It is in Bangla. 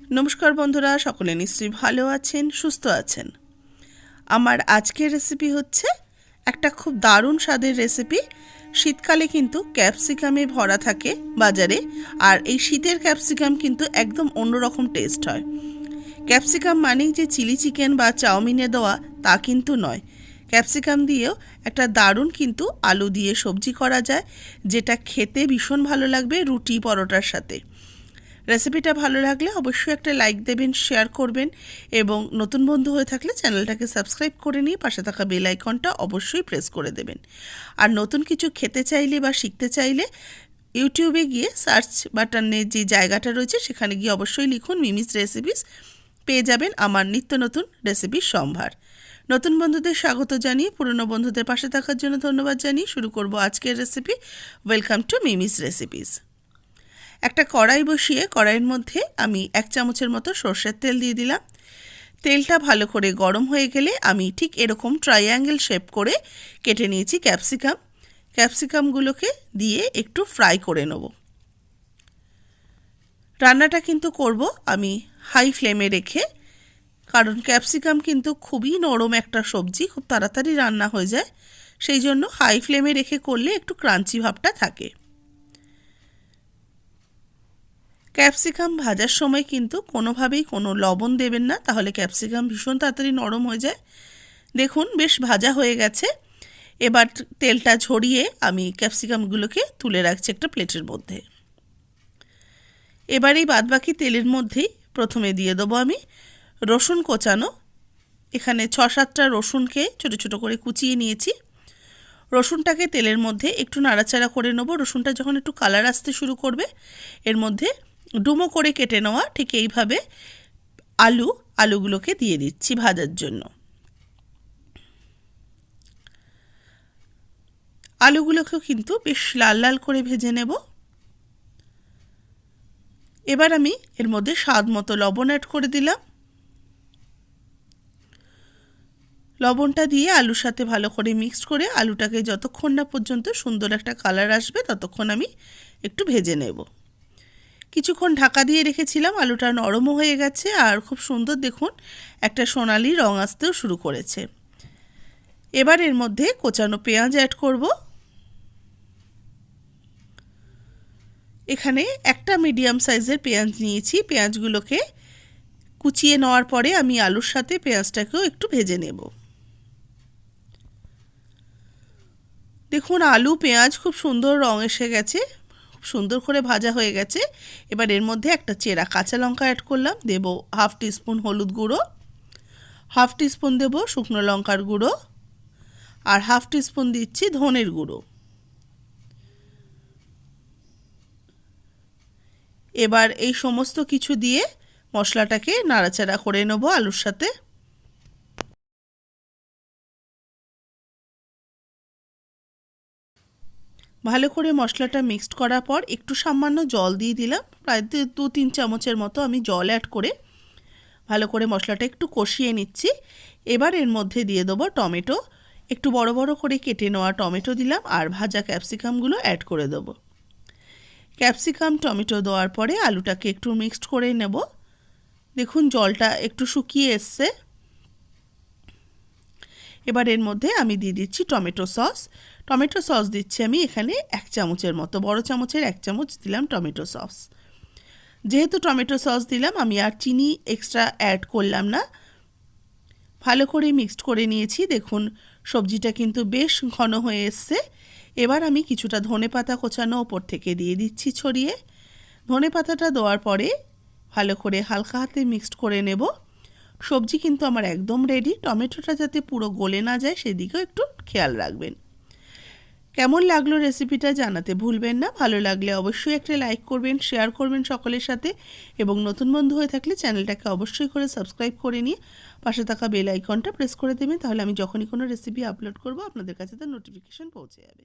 নমস্কার বন্ধুরা, সকলে নিশ্চয়ই ভালো আছেন, সুস্থ আছেন। আমার আজকের রেসিপি হচ্ছে একটা খুব দারুণ স্বাদের রেসিপি। শীতকালে কিন্তু ক্যাপসিকামে ভরা থাকে বাজারে, আর এই শীতের ক্যাপসিকাম কিন্তু একদম অন্যরকম টেস্ট হয়। ক্যাপসিকাম মানেই যে চিলি চিকেন বা চাউমিনে দেওয়া তা কিন্তু নয়। ক্যাপসিকাম দিয়েও একটা দারুণ কিন্তু আলু দিয়ে সবজি করা যায়, যেটা খেতে ভীষণ ভালো লাগবে রুটি পরোটার সাথে। রেসিপিটা ভালো লাগলে অবশ্যই একটা লাইক দেবেন, শেয়ার করবেন এবং নতুন বন্ধু হয়ে থাকলে চ্যানেলটাকে সাবস্ক্রাইব করে নিয়ে পাশে থাকা বেল আইকনটা অবশ্যই প্রেস করে দেবেন। আর নতুন কিছু খেতে চাইলে বা শিখতে চাইলে ইউটিউবে গিয়ে সার্চ বাটনে যে জায়গাটা রয়েছে সেখানে গিয়ে অবশ্যই লিখুন মিমিস রেসিপিস, পেয়ে যাবেন আমার নিত্য নতুন রেসিপির সম্ভার। নতুন বন্ধুদের স্বাগত জানিয়ে পুরনো বন্ধুদের পাশে থাকার জন্য ধন্যবাদ জানিয়ে শুরু করব আজকের recipe. Welcome to Mimi's recipes. একটা কড়াই বসিয়ে কড়াইয়ের মধ্যে আমি 1 চামচের মতো সর্ষের তেল দিয়ে দিলাম। তেলটা ভালো করে গরম হয়ে গেলে আমি ঠিক এরকম ট্রায়াঙ্গেল শেপ করে কেটে নিয়েছি ক্যাপসিকামগুলোকে দিয়ে একটু ফ্রাই করে নেব। রান্নাটা কিন্তু করব আমি হাই ফ্লেমে রেখে, কারণ ক্যাপসিকাম কিন্তু খুবই নরম একটা সবজি, খুব তাড়াতাড়ি রান্না হয়ে যায়। সেই জন্য হাই ফ্লেমে রেখে করলে একটু ক্রাঞ্চি ভাবটা থাকে। ক্যাপসিকাম ভাজার সময় কিন্তু কোনোভাবেই কোনো লবণ দেবেন না, তাহলে ক্যাপসিকাম ভীষণ তাড়াতাড়ি নরম হয়ে যায়। দেখুন বেশ ভাজা হয়ে গেছে। এবার তেলটা ঝরিয়ে আমি ক্যাপসিকামগুলোকে তুলে রাখছি একটা প্লেটের মধ্যে। এবার এই বাদবাকি তেলের মধ্যেই প্রথমে দিয়ে দেবো আমি রসুন কোচানো। এখানে 6-7টা রসুনকে ছোটো ছোটো করে কুচিয়ে নিয়েছি। রসুনটাকে তেলের মধ্যে একটু নাড়াচাড়া করে নেবো। রসুনটা যখন একটু কালার আসতে শুরু করবে, এর মধ্যে ডুমো করে কেটে নেওয়া ঠিক এইভাবে আলুগুলোকে দিয়ে দিচ্ছি ভাজার জন্য। আলুগুলোকেও কিন্তু বেশ লাল লাল করে ভেজে নেব। এবার আমি এর মধ্যে স্বাদ মতো লবণ অ্যাড করে দিলাম। লবণটা দিয়ে আলুর সাথে ভালো করে মিক্সড করে আলুটাকে যতক্ষণ না পর্যন্ত সুন্দর একটা কালার আসবে ততক্ষণ আমি একটু ভেজে নেব। কিছুক্ষণ ঢাকা দিয়ে রেখেছিলাম, আলুটা নরমও হয়ে গেছে আর খুব সুন্দর দেখুন একটা সোনালি রং আসতেও শুরু করেছে। এবার এর মধ্যে কোচানো পেঁয়াজ অ্যাড করব। এখানে একটা মিডিয়াম সাইজের পেঁয়াজ নিয়েছি। পেঁয়াজগুলোকে কুচিয়ে নেওয়ার পরে আমি আলুর সাথে পেঁয়াজটাকেও একটু ভেজে নেব। দেখুন আলু পেঁয়াজ খুব সুন্দর রং এসে গেছে, খুব সুন্দর করে ভাজা হয়ে গেছে। এবার এর মধ্যে একটা চেরা কাঁচা লঙ্কা অ্যাড করলাম, দেব 1/2 টিস্পুন হলুদ গুঁড়ো, 1/2 টিস্পুন দেব শুকনো লঙ্কার গুঁড়ো, আর 1/2 টিস্পুন দিচ্ছি ধনের গুঁড়ো। এবার এই সমস্ত কিছু দিয়ে মশলাটাকে নাড়াচাড়া করে নেব আলুর সাথে। ভালো করে মশলাটা মিক্সড করার পর একটু সামান্য জল দিয়ে দিলাম, প্রায় 2-3 চামচের মতো আমি জল অ্যাড করে ভালো করে মশলাটা একটু কষিয়ে নিচ্ছি। এবার এর মধ্যে দিয়ে দেবো টমেটো। একটু বড় বড় করে কেটে নেওয়া টমেটো দিলাম আর ভাজা ক্যাপসিকামগুলো অ্যাড করে দেবো। ক্যাপসিকাম টমেটো দেওয়ার পরে আলুটাকে একটু মিক্সড করে নেব। দেখুন জলটা একটু শুকিয়ে এসছে। এবার এর মধ্যে আমি দিয়ে দিচ্ছি টমেটো সস দিচ্ছি আমি এখানে 1 চামচের মতো, বড় চামচের 1 চামচ দিলাম টমেটো সস। যেহেতু টমেটো সস দিলাম আমি আর চিনি এক্সট্রা অ্যাড করলাম না। ভালো করে মিক্সড করে নিয়েছি। দেখুন সবজিটা কিন্তু বেশ ঘন হয়ে এসছে। এবার আমি কিছুটা ধনেপাতা কোচানো ওপর থেকে দিয়ে দিচ্ছি ছড়িয়ে। ধনেপাতাটা দেওয়ার পরে ভালো করে হালকা হাতে মিক্সড করে নেব। সবজি কিন্তু আমার একদম রেডি। টমেটোটা যাতে পুরো গলে না যায় সেদিকেও একটু খেয়াল রাখবেন। কেমন লাগলো রেসিপিটা জানাতে ভুলবেন না। ভালো লাগলে অবশ্যই একটা লাইক করবেন, শেয়ার করবেন সকলের সাথে এবং নতুন বন্ধু হয়ে থাকলে চ্যানেলটাকে অবশ্যই করে সাবস্ক্রাইব করে নিয়ে পাশে থাকা বেল আইকনটা প্রেস করে দেবেন, তাহলে আমি যখনই কোনো রেসিপি আপলোড করব আপনাদের কাছে তার নোটিফিকেশন পৌঁছে যাবে।